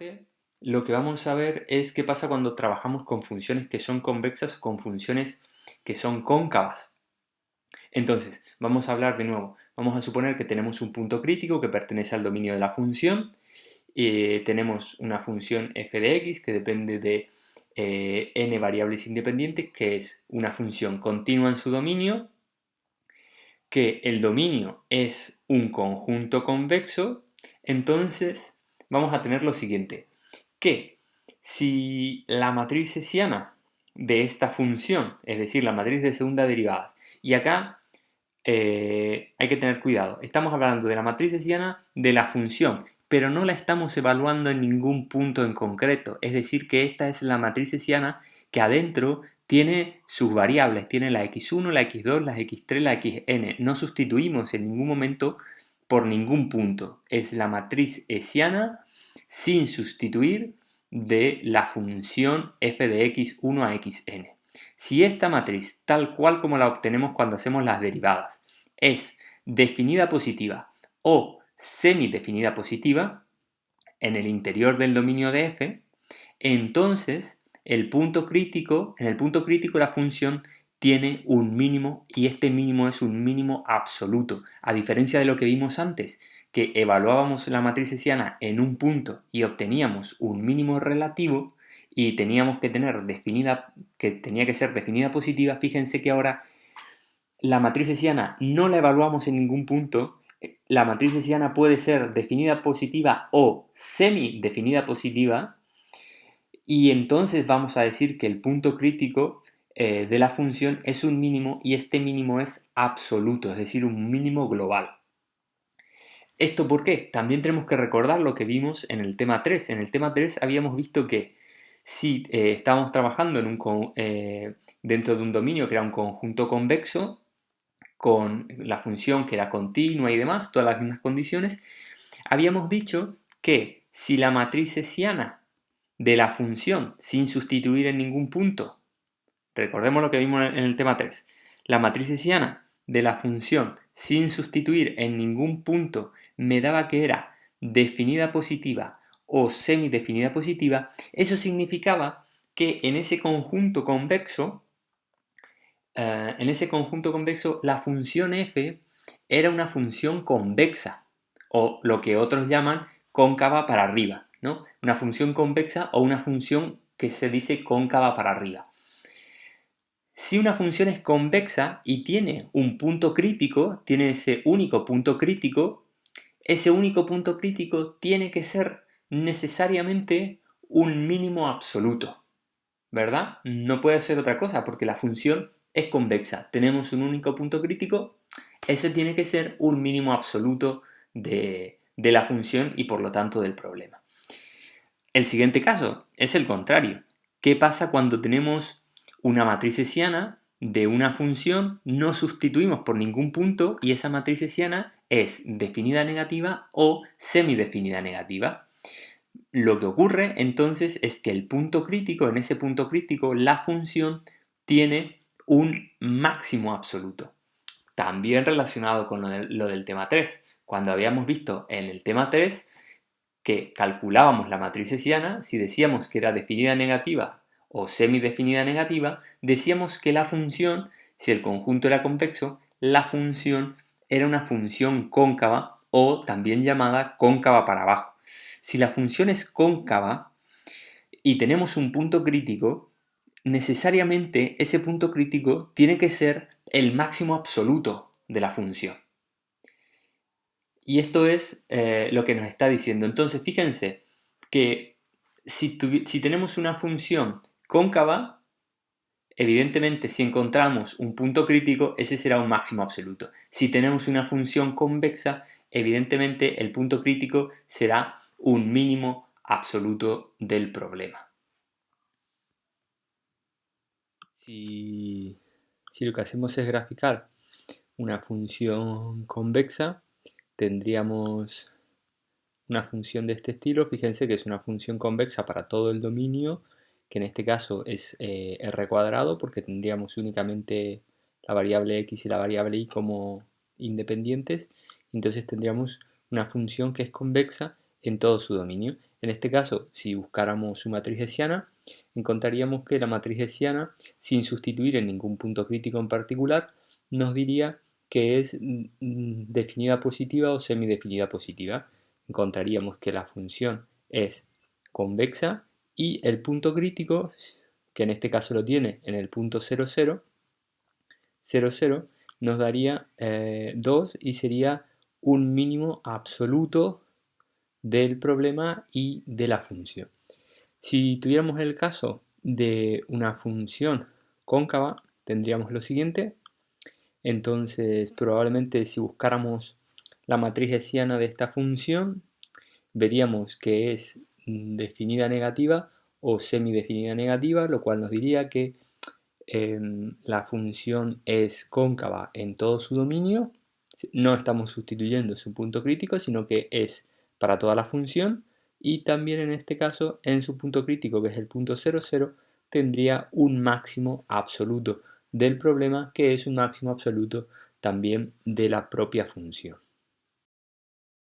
parte, lo que vamos a ver es qué pasa cuando trabajamos con funciones que son convexas o con funciones que son cóncavas. Entonces, vamos a hablar de nuevo. Vamos a suponer que tenemos un punto crítico que pertenece al dominio de la función. Tenemos una función f de x que depende de n variables independientes, que es una función continua en su dominio, que el dominio es un conjunto convexo. Entonces, vamos a tener lo siguiente, que si la matriz hessiana de esta función, es decir, la matriz de segunda derivada, y acá hay que tener cuidado, estamos hablando de la matriz hessiana de la función, pero no la estamos evaluando en ningún punto en concreto, es decir, que esta es la matriz hessiana que adentro tiene sus variables, tiene la x1, la x2, la x3, la xn, no sustituimos en ningún momento por ningún punto, es la matriz hessiana sin sustituir de la función f de x1 a xn. Si esta matriz, tal cual como la obtenemos cuando hacemos las derivadas, es definida positiva o semidefinida positiva en el interior del dominio de f, entonces en el punto crítico la función tiene un mínimo y este mínimo es un mínimo absoluto, a diferencia de lo que vimos antes, que evaluábamos la matriz hessiana en un punto y obteníamos un mínimo relativo y teníamos que tener tenía que ser definida positiva. Fíjense que ahora la matriz hessiana no la evaluamos en ningún punto. La matriz hessiana puede ser definida positiva o semidefinida positiva, y entonces vamos a decir que el punto crítico de la función es un mínimo y este mínimo es absoluto, es decir, un mínimo global. ¿Esto por qué? También tenemos que recordar lo que vimos en el tema 3. En el tema 3 habíamos visto que si estábamos trabajando dentro de un dominio que era un conjunto convexo, con la función que era continua y demás, todas las mismas condiciones, habíamos dicho que si la matriz hessiana de la función sin sustituir en ningún punto, recordemos lo que vimos en el tema 3, la matriz hessiana de la función sin sustituir en ningún punto me daba que era definida positiva o semidefinida positiva, eso significaba que en ese conjunto convexo la función f era una función convexa, o lo que otros llaman cóncava para arriba, ¿no? Una función convexa o una función que se dice cóncava para arriba. Si una función es convexa y tiene un punto crítico, tiene ese único punto crítico tiene que ser necesariamente un mínimo absoluto, ¿verdad? No puede ser otra cosa porque la función es convexa. Tenemos un único punto crítico, ese tiene que ser un mínimo absoluto de la función y por lo tanto del problema. El siguiente caso es el contrario. ¿Qué pasa cuando tenemos una matriz hessiana de una función, no sustituimos por ningún punto y esa matriz hessiana es definida negativa o semidefinida negativa? Lo que ocurre entonces es que en ese punto crítico, la función tiene un máximo absoluto. También relacionado con lo del tema 3. Cuando habíamos visto en el tema 3 que calculábamos la matriz hessiana, si decíamos que era definida negativa o semidefinida negativa, decíamos que la función, si el conjunto era convexo, la función era una función cóncava o también llamada cóncava para abajo. Si la función es cóncava y tenemos un punto crítico, necesariamente ese punto crítico tiene que ser el máximo absoluto de la función. Y esto es lo que nos está diciendo. Entonces, fíjense que si tenemos una función cóncava, evidentemente si encontramos un punto crítico, ese será un máximo absoluto. Si tenemos una función convexa, evidentemente el punto crítico será un mínimo absoluto del problema. Si lo que hacemos es graficar una función convexa, tendríamos una función de este estilo. Fíjense que es una función convexa para todo el dominio, que en este caso es r cuadrado, porque tendríamos únicamente la variable x y la variable y como independientes. Entonces tendríamos una función que es convexa en todo su dominio. En este caso, si buscáramos su matriz hessiana, encontraríamos que la matriz hessiana, sin sustituir en ningún punto crítico en particular, nos diría que es definida positiva o semidefinida positiva. Encontraríamos que la función es convexa y el punto crítico, que en este caso lo tiene en el punto 0, 0, 0, 0, nos daría 2 y sería un mínimo absoluto del problema y de la función. Si tuviéramos el caso de una función cóncava, tendríamos lo siguiente. Entonces, probablemente si buscáramos la matriz hessiana de esta función, veríamos que es definida negativa o semidefinida negativa, lo cual nos diría que la función es cóncava en todo su dominio. No estamos sustituyendo su punto crítico, sino que es para toda la función, y también en este caso en su punto crítico, que es el punto 0, 0, tendría un máximo absoluto del problema, que es un máximo absoluto también de la propia función.